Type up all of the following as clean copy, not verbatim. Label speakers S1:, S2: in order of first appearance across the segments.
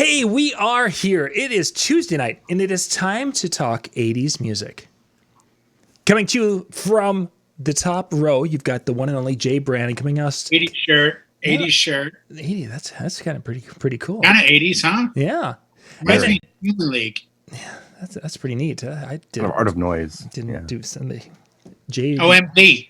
S1: Hey, we are here. It is Tuesday night, and it is time to talk 80s music. Coming to you from the top row, you've got the one and only Jay Brannan coming us.
S2: 80s shirt. 80s shirt.
S1: 80, that's kind of pretty cool.
S2: Kind of 80s, huh?
S1: Yeah.
S2: Reminds me of Human League.
S1: That's pretty neat. I did
S3: Art of Noise.
S1: Didn't do something. Jay.
S2: OMD.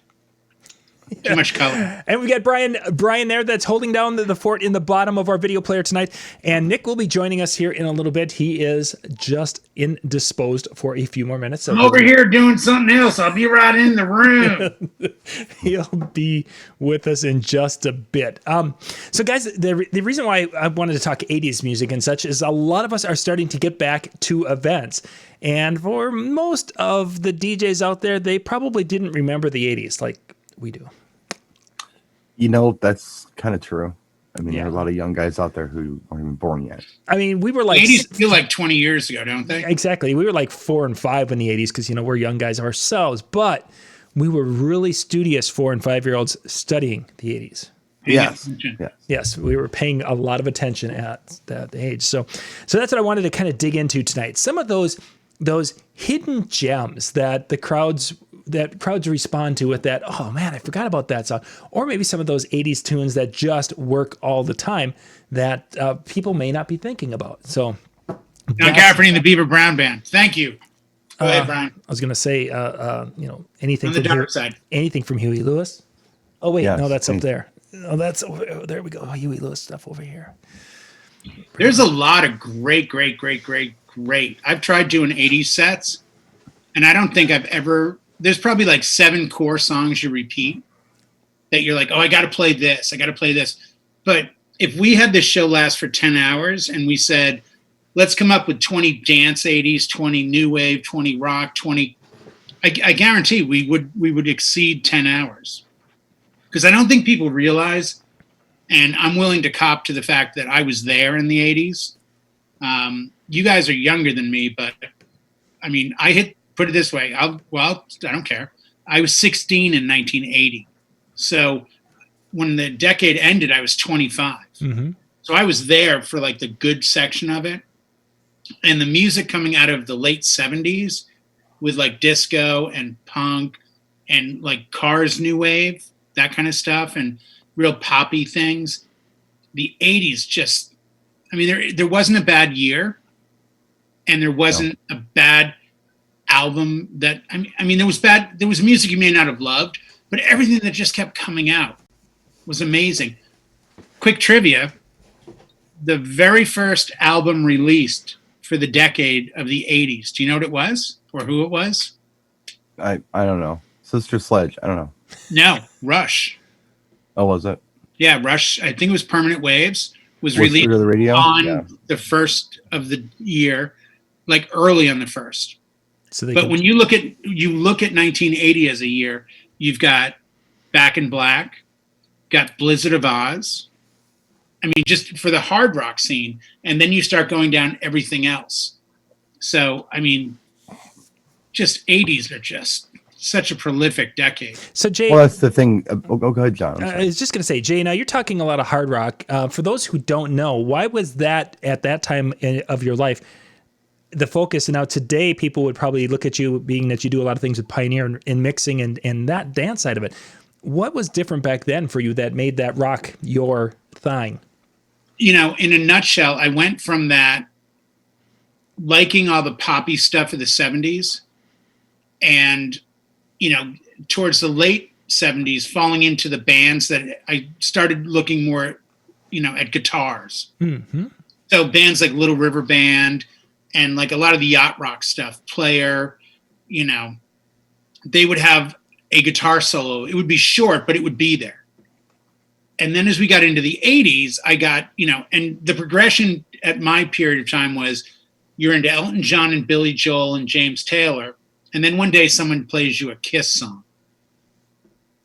S2: Too much color.
S1: And we got Brian there that's holding down the fort in the bottom of our video player tonight. And Nick will be joining us here in a little bit. He is just indisposed for a few more minutes. So
S2: I'm over here doing something else. I'll be right in the room.
S1: He'll be with us in just a bit. So guys, the reason why I wanted to talk 80s music and such is a lot of us are starting to get back to events. And for most of the DJs out there, they probably didn't remember the 80s like we do.
S3: You know, that's kind of true. I mean, there are a lot of young guys out there who aren't even born yet.
S1: I mean, we were like...
S2: The 80s feel like 20 years ago, don't they?
S1: Exactly. We were like 4 and 5 in the 80s because, we're young guys ourselves. But we were really studious 4 and 5-year-olds studying the 80s. Yes, we were paying a lot of attention at that age. So that's what I wanted to kind of dig into tonight. Some of those hidden gems that the crowds respond to with that, oh man, I forgot about that song. Or maybe some of those 80s tunes that just work all the time that people may not be thinking about. So
S2: John Cafferty and the Beaver Brown Band. Thank you. Go ahead, Brian.
S1: I was going to say, anything
S2: on the dark side.
S1: Anything from Huey Lewis. Oh wait,
S3: yes,
S1: no, that's up there. Oh, that's over, there we go. Oh, Huey Lewis stuff over here.
S2: There's a lot of great. I've tried doing 80s sets, and I don't think I've ever... There's probably like 7 core songs you repeat that you're like, oh, I got to play this. But if we had this show last for 10 hours and we said, let's come up with 20 dance 80s, 20 new wave, 20 rock, 20, I guarantee we would exceed 10 hours. Because I don't think people realize, and I'm willing to cop to the fact that I was there in the 80s. You guys are younger than me, but I mean, put it this way. I don't care. I was 16 in 1980. So when the decade ended, I was 25. Mm-hmm. So I was there for like the good section of it. And the music coming out of the late 70s with like disco and punk and like Cars new wave, that kind of stuff, and real poppy things. The 80s just, I mean, there wasn't a bad year, and there wasn't a bad album that, I mean, there was music you may not have loved, but everything that just kept coming out was amazing. Quick trivia, the very first album released for the decade of the 80s, do you know what it was or who it was?
S3: I don't know. Sister Sledge, I don't know.
S2: No, Rush.
S3: Oh, was it? Yeah,
S2: Rush, I think it was Permanent Waves, was released
S3: the radio?
S2: on the first of the year, like early on the first. But when you look at 1980 as a year, you've got Back in Black, got Blizzard of Oz. I mean, just for the hard rock scene, and then you start going down everything else. So, I mean, just 80s are just such a prolific decade.
S1: So, Jay,
S3: well, that's the thing. Go ahead, John.
S1: I was just going to say, Jay, now you're talking a lot of hard rock. For those who don't know, why was that at that time of your life the focus? And now today, people would probably look at you, being that you do a lot of things with Pioneer and mixing and that dance side of it. What was different back then for you that made that rock your thing?
S2: In a nutshell, I went from that liking all the poppy stuff of the 70s and, towards the late 70s, falling into the bands that I started looking more, at guitars. Mm-hmm. So bands like Little River Band and like a lot of the yacht rock stuff, Player, they would have a guitar solo. It would be short, but it would be there. And then as we got into the 80s, I got, and the progression at my period of time was you're into Elton John and Billy Joel and James Taylor. And then one day someone plays you a Kiss song.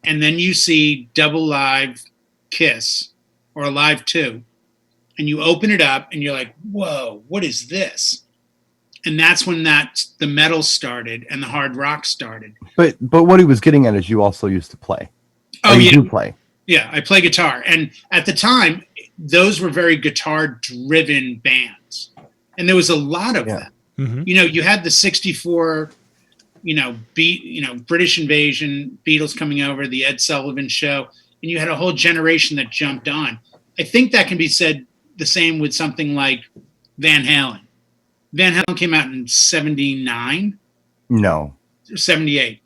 S2: And then you see double live Kiss or a live 2. And you open it up and you're like, whoa, what is this? And that's when the metal started and the hard rock started.
S3: But what he was getting at is you also used to play.
S2: Oh,
S3: you do play.
S2: Yeah, I play guitar. And at the time, those were very guitar-driven bands. And there was a lot of them. Mm-hmm. You had the 64, British Invasion, Beatles coming over, the Ed Sullivan Show, and you had a whole generation that jumped on. I think that can be said the same with something like Van Halen. Van Halen came out in 79?
S3: No.
S2: 78.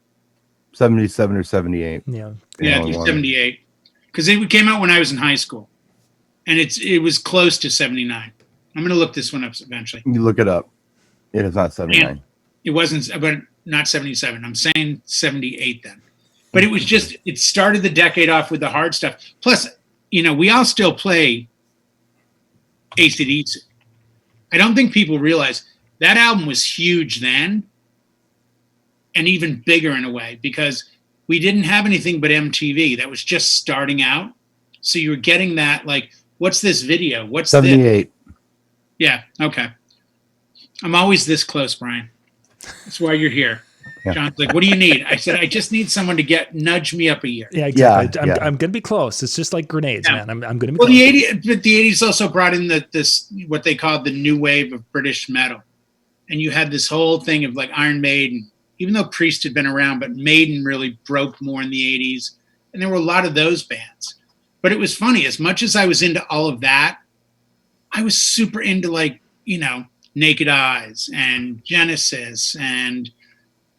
S3: 77 or 78.
S1: Yeah.
S2: Yeah, 78. Because it came out when I was in high school. And it was close to 79. I'm going to look this one up eventually.
S3: You look it up. It is not 79.
S2: And it wasn't, but not 77. I'm saying 78 then. But it was just, it started the decade off with the hard stuff. Plus, we all still play AC/DC. I don't think people realize that album was huge then and even bigger in a way because we didn't have anything but MTV. That was just starting out. So you were getting that, like, what's this video? What's
S3: 78.
S2: This? Yeah, okay. I'm always this close, Brian. That's why you're here. Yeah. John's like, what do you need? I said, I just need someone to nudge me up a year.
S1: Yeah, exactly. I'm going to be close. It's just like grenades, man. I'm going to be close.
S2: The 80s also brought in this what they called the new wave of British metal. And you had this whole thing of like Iron Maiden, even though Priest had been around, but Maiden really broke more in the 80s. And there were a lot of those bands. But it was funny. As much as I was into all of that, I was super into Naked Eyes and Genesis and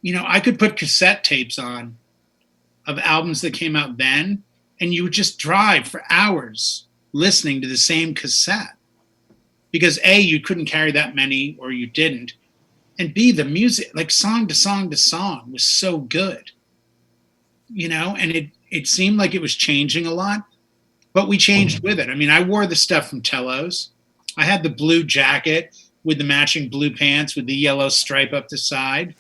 S2: I could put cassette tapes on of albums that came out then, and you would just drive for hours listening to the same cassette. Because A, you couldn't carry that many, or you didn't. And B, the music, like song to song to song, was so good. And it seemed like it was changing a lot, but we changed with it. I mean, I wore the stuff from Tellos. I had the blue jacket with the matching blue pants with the yellow stripe up the side.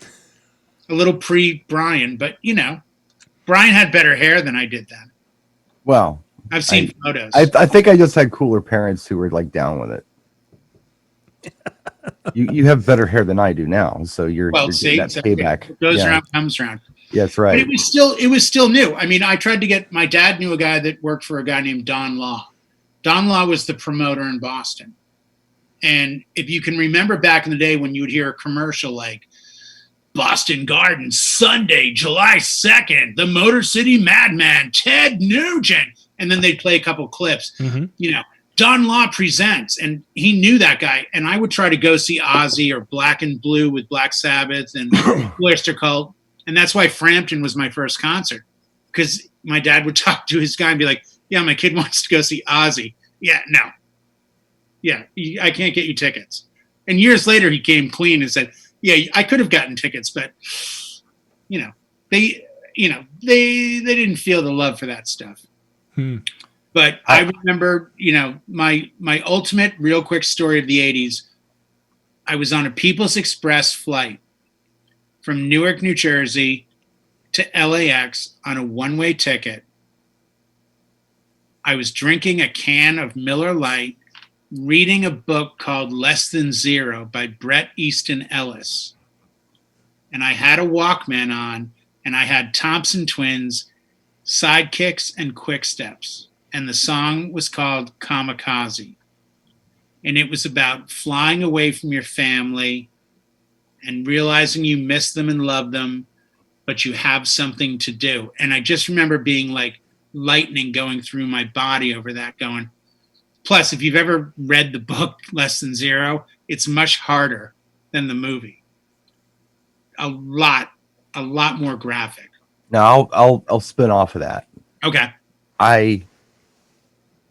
S2: A little pre-Brian, but Brian had better hair than I did then.
S3: Well,
S2: I've seen photos.
S3: I think I just had cooler parents who were like down with it. you have better hair than I do now, so you're getting that payback.
S2: It goes around, comes around.
S3: Yeah, that's right.
S2: But it was still new. I mean, I tried to get, my dad knew a guy that worked for a guy named Don Law. Don Law was the promoter in Boston. And if you can remember back in the day when you would hear a commercial like, Boston Gardens, Sunday, July 2nd, the Motor City Madman, Ted Nugent. And then they'd play a couple clips. Mm-hmm. Don Law presents. And he knew that guy. And I would try to go see Ozzy or Black and Blue with Black Sabbath and Oyster Cult. And that's why Frampton was my first concert. Because my dad would talk to his guy and be like, yeah, my kid wants to go see Ozzy. Yeah, no. Yeah, I can't get you tickets. And years later, he came clean and said, yeah, I could have gotten tickets, but they didn't feel the love for that stuff. But I remember, my ultimate real quick story of the 80s. I was on a People's Express flight from Newark, New Jersey to LAX on a one-way ticket. I was drinking a can of Miller Lite, reading a book called Less Than Zero by Bret Easton Ellis. And I had a Walkman on, and I had Thompson Twins, Sidekicks, and Quick Steps. And the song was called Kamikaze. And it was about flying away from your family and realizing you miss them and love them, but you have something to do. And I just remember being like lightning going through my body over that going, plus, if you've ever read the book Less Than Zero, it's much harder than the movie. A lot more graphic.
S3: Now I'll spin off of that.
S2: Okay.
S3: I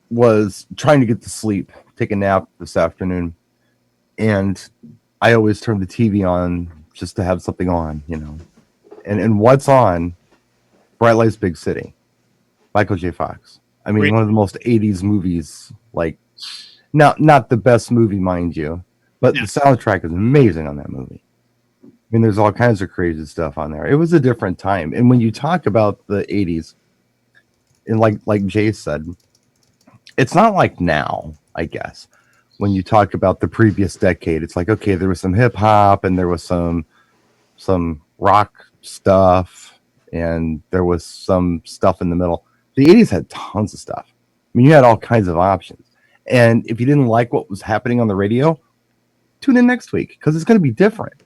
S3: was trying to get to sleep, take a nap this afternoon, and I always turn the TV on just to have something on, And what's on? Bright Lights, Big City, Michael J. Fox. I mean, one of the most 80s movies, like, not the best movie, mind you, but the soundtrack is amazing on that movie. I mean, there's all kinds of crazy stuff on there. It was a different time. And when you talk about the 80s, and like Jay said, it's not like now, I guess. When you talk about the previous decade, it's like, okay, there was some hip hop and there was some rock stuff and there was some stuff in the middle. The 80s had tons of stuff. I mean, you had all kinds of options. And if you didn't like what was happening on the radio, tune in next week because it's going to be different.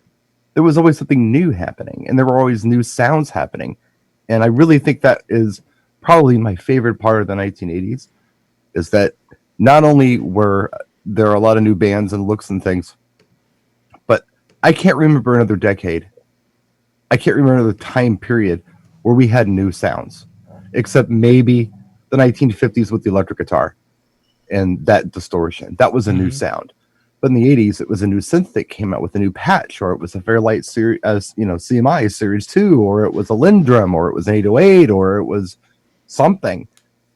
S3: There was always something new happening, and there were always new sounds happening. And I really think that is probably my favorite part of the 1980s, is that not only were there a lot of new bands and looks and things, but I can't remember another decade. I can't remember another time period where we had new sounds, except maybe the 1950s with the electric guitar and that distortion. That was a new sound. But in the 80s, it was a new synth that came out with a new patch, or it was a Fairlight series, CMI Series 2, or it was a Lindrum, or it was an 808, or it was something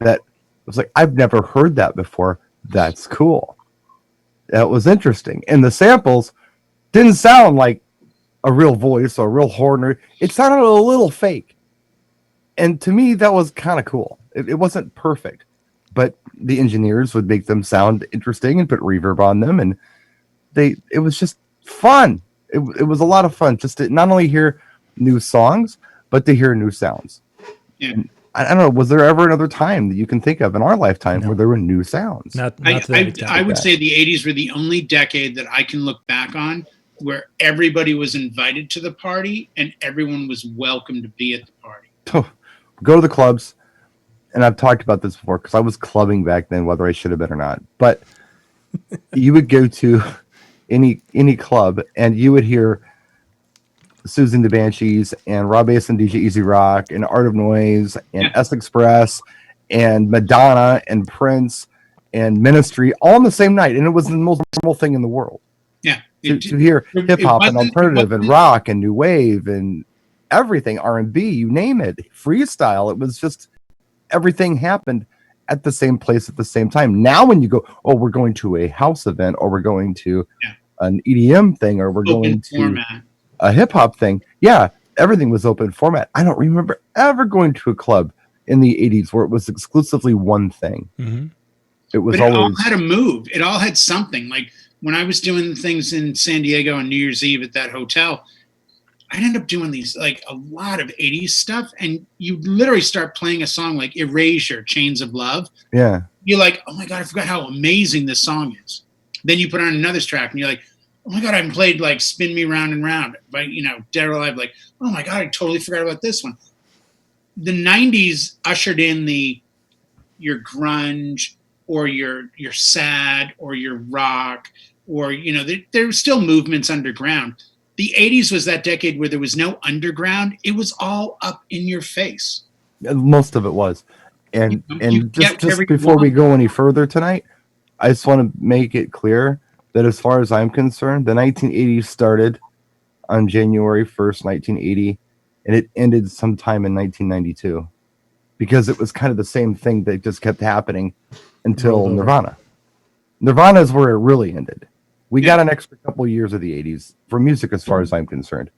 S3: that was like, I've never heard that before. That's cool. That was interesting. And the samples didn't sound like a real voice or a real horn. It sounded a little fake. And to me, that was kind of cool. It wasn't perfect, but the engineers would make them sound interesting and put reverb on them, and it was just fun. It was a lot of fun just to not only hear new songs, but to hear new sounds. Yeah. And I don't know, was there ever another time that you can think of in our lifetime where there were new sounds?
S2: I would say the 80s were the only decade that I can look back on where everybody was invited to the party and everyone was welcome to be at the party.
S3: Oh, go to the clubs. And I've talked about this before because I was clubbing back then, whether I should have been or not. But you would go to any club and you would hear Susan the Banshees and Rob Bass and DJ Easy Rock and Art of Noise and S Express and Madonna and Prince and Ministry all on the same night. And it was the most normal thing in the world.
S2: Yeah.
S3: To hear hip hop and alternative and rock and new wave and everything, R&B, you name it, freestyle. It was just everything happened at the same place at the same time. Now when you go, oh, we're going to a house event, or we're going to an EDM thing, or we're going to a hip hop thing. Yeah, everything was open format. I don't remember ever going to a club in the 80s where it was exclusively one thing.
S1: Mm-hmm.
S3: It was
S2: but it
S3: always
S2: all had a move. It all had something. Like when I was doing things in San Diego on New Year's Eve at that hotel, I'd end up doing these, like a lot of 80s stuff. And you literally start playing a song like Erasure, Chains of Love.
S3: Yeah.
S2: You're like, oh my God, I forgot how amazing this song is. Then you put on another track and you're like, oh my God, I haven't played like Spin Me Round and Round by, Dead or Alive. Like, oh my God, I totally forgot about this one. The 90s ushered in your grunge or your sad or your rock or, there were still movements underground. The 80s was that decade where there was no underground. It was all up in your face.
S3: Most of it was. And just before we go any further tonight, I just want to make it clear that as far as I'm concerned, the 1980s started on January 1st, 1980, and it ended sometime in 1992 because it was kind of the same thing that just kept happening until Nirvana. Nirvana is where it really ended. We got an extra couple of years of the 80s for music as far as I'm concerned.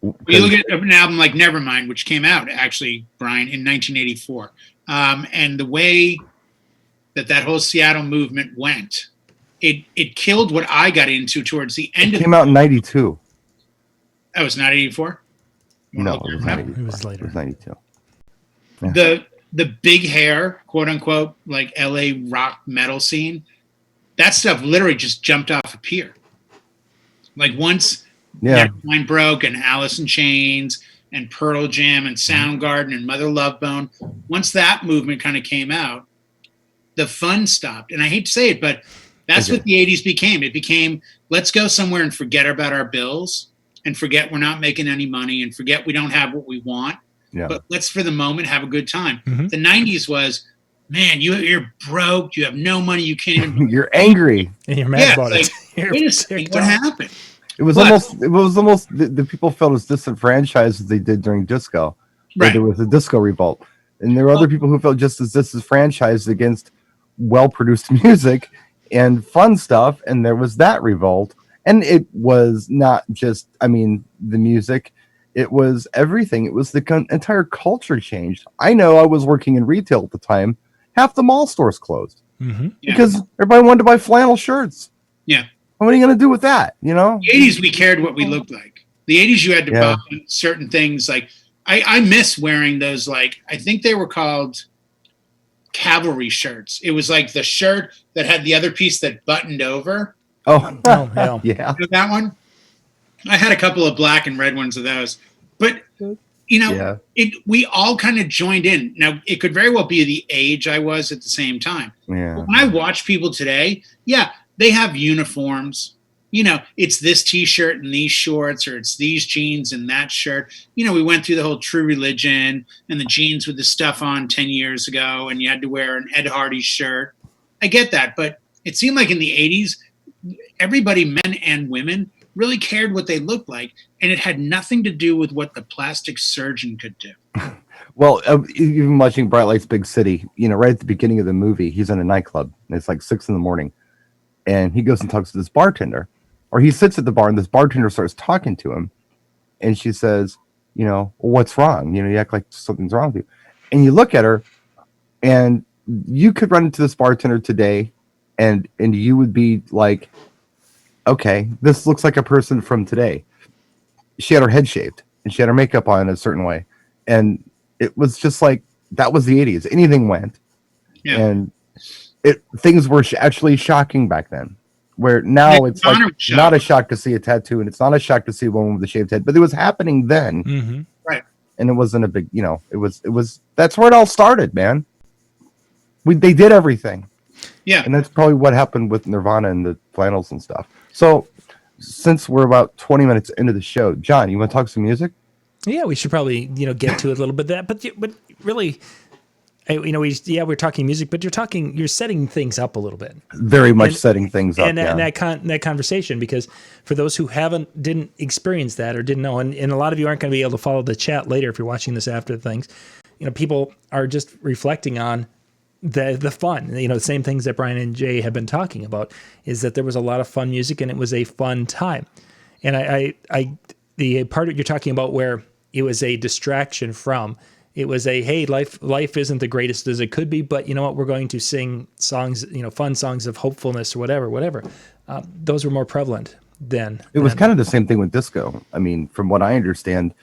S2: You look at an album like Nevermind, which came out, actually, Brian, in 1984. And the way that whole Seattle movement went, it killed what I got into towards the end of it.
S3: It came out in 92.
S2: Oh, it was not 84?
S3: No, it was 92.
S1: It was later.
S3: It was 92. Yeah.
S2: The big hair, quote unquote, like LA rock metal scene, that stuff literally just jumped off a pier. Like once Nevermind broke and Alice in Chains and Pearl Jam and Soundgarden and Mother Love Bone, once that movement kind of came out, the fun stopped. And I hate to say it, but that's what the 80s became. It became, let's go somewhere and forget about our bills and forget we're not making any money and forget we don't have what we want. Yeah. But let's, for the moment, have a good time. Mm-hmm. The 90s was, man, you're broke. You have no money. You can't even.
S3: You're angry.
S1: And you're mad about it.
S2: Wait a second, what happened?
S3: It was almost the people felt as disenfranchised as they did during disco. Right. There was a disco revolt. And there were other people who felt just as disenfranchised against well-produced music and fun stuff. And there was that revolt. And it was not just, the music. It was everything. It was the entire culture changed. I know I was working in retail at the time. Half the mall stores closed because everybody wanted to buy flannel shirts.
S2: Yeah.
S3: What are you going to do with that? The
S2: 80s, we cared what we looked like. The 80s, you had to buy certain things. Like I miss wearing those, like, I think they were called cavalry shirts. It was like the shirt that had the other piece that buttoned over.
S3: Oh,
S1: yeah.
S3: Yeah.
S2: You know that one? I had a couple of black and red ones of those. But, you know, we all kind of joined in. Now, it could very well be the age I was at the same time.
S3: Yeah.
S2: But when I watch people today, yeah, they have uniforms. You know, it's this T-shirt and these shorts, or it's these jeans and that shirt. You know, we went through the whole True Religion and the jeans with the stuff on 10 years ago, and you had to wear an Ed Hardy shirt. I get that, but it seemed like in the 80s, everybody, men and women, really cared what they looked like, and it had nothing to do with what the plastic surgeon could do.
S3: Well, even watching Bright Lights, Big City, you know, right at the beginning of the movie, he's in a nightclub, and it's like 6 a.m, and he goes and talks to this bartender, or he sits at the bar, and this bartender starts talking to him, and she says, you know, well, what's wrong? You know, you act like something's wrong with you. And you look at her, and you could run into this bartender today, and you would be like, okay, this looks like a person from today. She had her head shaved, and she had her makeup on in a certain way. And it was just like, that was the 80s. Anything went. Yeah. And things were actually shocking back then. Where now it's like not a shock to see a tattoo, and it's not a shock to see a woman with a shaved head, but it was happening then.
S1: Mm-hmm.
S2: Right.
S3: And it wasn't a big, you know, it was that's where it all started, man. They did everything.
S2: Yeah.
S3: And that's probably what happened with Nirvana and the flannels and stuff. So since we're about 20 minutes into the show, John, you want to talk some music?
S1: Yeah, we should probably, you know, get to it a little bit. But really, you know, we're talking music, but you're setting things up a little bit.
S3: Very much setting things up.
S1: And that conversation, because for those who didn't experience that or didn't know, and a lot of you aren't going to be able to follow the chat later if you're watching this after things, you know, people are just reflecting on the fun, you know, the same things that Brian and Jay have been talking about, is that there was a lot of fun music and it was a fun time. And the part that you're talking about where it was a distraction from, it was hey, life isn't the greatest as it could be, but you know what, we're going to sing songs, you know, fun songs of hopefulness or whatever. Those were more prevalent then.
S3: It was kind of the same thing with disco. I mean, from what I understand,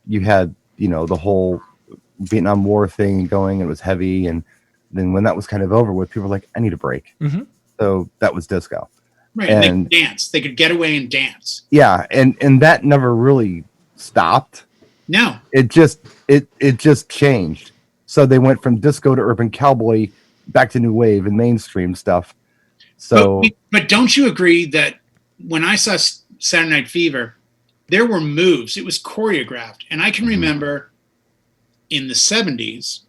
S3: you had, you know, the whole Vietnam War thing going, and it was heavy, and then when that was kind of over with, people were like, I need a break.
S1: Mm-hmm.
S3: So that was disco.
S2: Right. And they could dance. They could get away and dance.
S3: Yeah. And that never really stopped.
S2: No.
S3: It just changed. So they went from disco to urban cowboy back to new wave and mainstream stuff. So,
S2: but don't you agree that when I saw Saturday Night Fever, there were moves. It was choreographed. And I can remember in the 70s,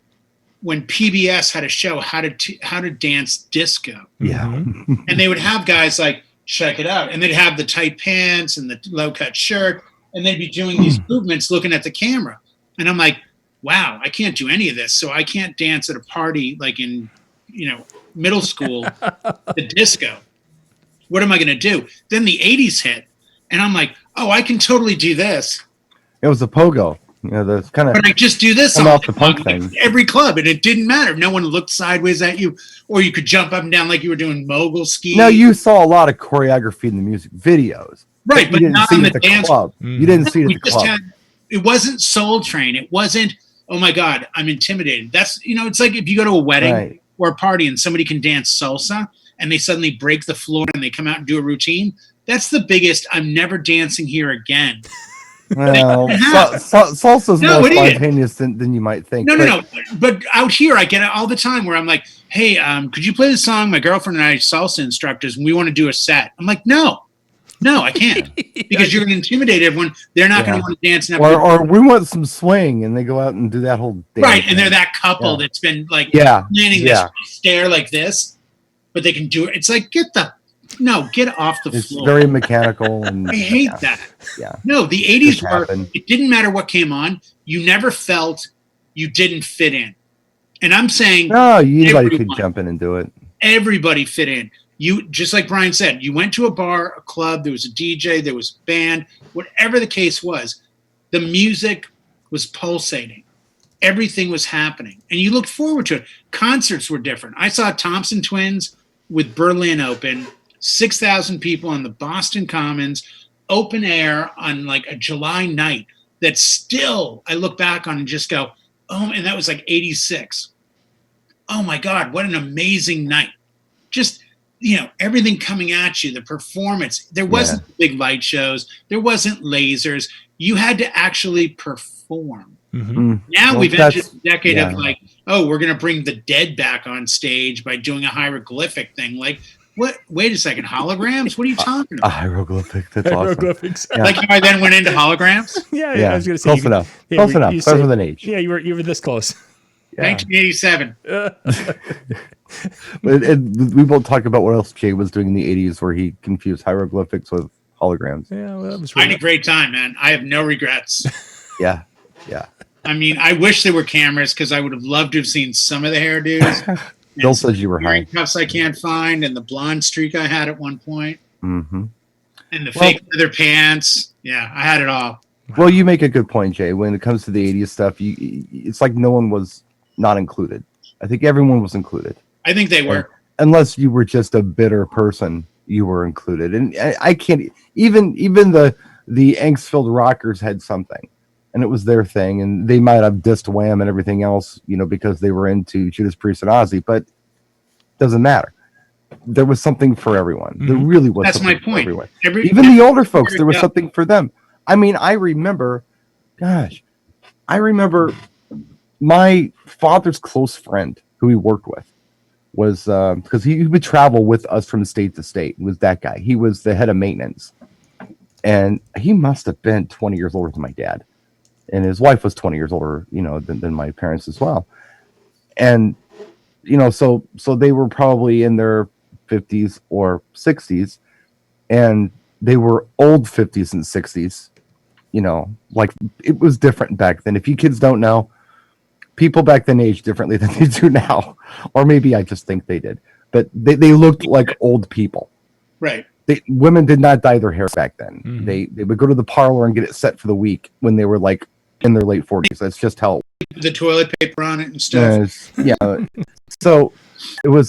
S2: when PBS had a show, how to dance disco.
S3: Yeah.
S2: And they would have guys like, check it out. And they'd have the tight pants and the low cut shirt. And they'd be doing these movements looking at the camera. And I'm like, wow, I can't do any of this. So I can't dance at a party like in, you know, middle school, the disco. What am I going to do? Then the 80s hit. And I'm like, oh, I can totally do this.
S3: It was a pogo. You know, the kind of.
S2: But I just do this
S3: off the punk thing.
S2: Every club, and it didn't matter. No one looked sideways at you, or you could jump up and down like you were doing mogul ski.
S3: No, you saw a lot of choreography in the music videos,
S2: right? But not on the dance
S3: club. You didn't see it at the club.
S2: It wasn't Soul Train. It wasn't. Oh my God, I'm intimidated. That's, you know, it's like if you go to a wedding or a party and somebody can dance salsa and they suddenly break the floor and they come out and do a routine. That's the biggest. I'm never dancing here again.
S3: Well, salsa's more spontaneous than you might think.
S2: No. But out here, I get it all the time where I'm like, hey, could you play the song? My girlfriend and I are salsa instructors, and we want to do a set. I'm like, no, I can't. Because you're going to intimidate everyone. They're not going to want to dance.
S3: Or we want some swing, and they go out and do that whole dance.
S2: Right, and they're that couple that's been like planning this stare like this, but they can do it. It's like, get off the floor.
S3: It's very mechanical. And
S2: I hate that.
S3: Yeah.
S2: No, the 80s were, it didn't matter what came on. You never felt you didn't fit in. And I'm saying,
S3: no, anybody could jump in and do it.
S2: Everybody fit in. You, just like Brian said, you went to a bar, a club, there was a DJ, there was a band, whatever the case was, the music was pulsating. Everything was happening. And you looked forward to it. Concerts were different. I saw Thompson Twins with Berlin open, 6,000 people on the Boston Commons, open air on like a July night that still I look back on and just go, oh, and that was like 86. oh my God, what an amazing night. Just, everything coming at you, the performance. There wasn't big light shows. There wasn't lasers. You had to actually perform.
S1: Mm-hmm.
S2: Now we've entered a decade of like, oh, we're going to bring the dead back on stage by doing a hieroglyphic thing. Like, what? Wait a second, holograms? What are you talking about?
S3: A hieroglyphic. That's
S1: Hieroglyphics.
S3: awesome.
S2: Like how I then went into holograms?
S1: Yeah, I was going to say.
S3: Close enough. Close enough. Closer than age.
S1: Yeah, you were this close.
S2: 1987.
S3: We both talked about what else Jay was doing in the 80s where he confused hieroglyphics with holograms.
S1: Yeah, well, that was
S2: I had a great time, man. I have no regrets.
S3: Yeah.
S2: I mean, I wish there were cameras because I would have loved to have seen some of the hairdos.
S3: Bill says you were high.
S2: Cuffs I can't find, and the blonde streak I had at one point,
S3: and
S2: the fake leather pants. Yeah, I had it all.
S3: Well, you make a good point, Jay. When it comes to the 80s stuff, it's like no one was not included. I think everyone was included.
S2: I think they were.
S3: Unless you were just a bitter person, you were included. And I can't even the angst-filled rockers had something, and it was their thing, and they might have dissed Wham and everything else, because they were into Judas Priest and Ozzy, but it doesn't matter. There was something for everyone. There really was.
S2: That's
S3: something
S2: my point.
S3: For everyone. Even the older folks, there was something for them. I mean, I remember my father's close friend who he worked with was because he would travel with us from state to state. Was that guy? He was the head of maintenance, and he must have been 20 years older than my dad, and his wife was 20 years older, than my parents as well. And so they were probably in their 50s or 60s, and they were old 50s and 60s. Like it was different back then. If you kids don't know, people back then aged differently than they do now, or maybe I just think they did. But they looked like old people.
S2: Right.
S3: Women did not dye their hair back then.
S1: Mm-hmm.
S3: They would go to the parlor and get it set for the week when they were like in their late 40s. That's just how
S2: the toilet paper on it and stuff.
S3: Yeah. So it was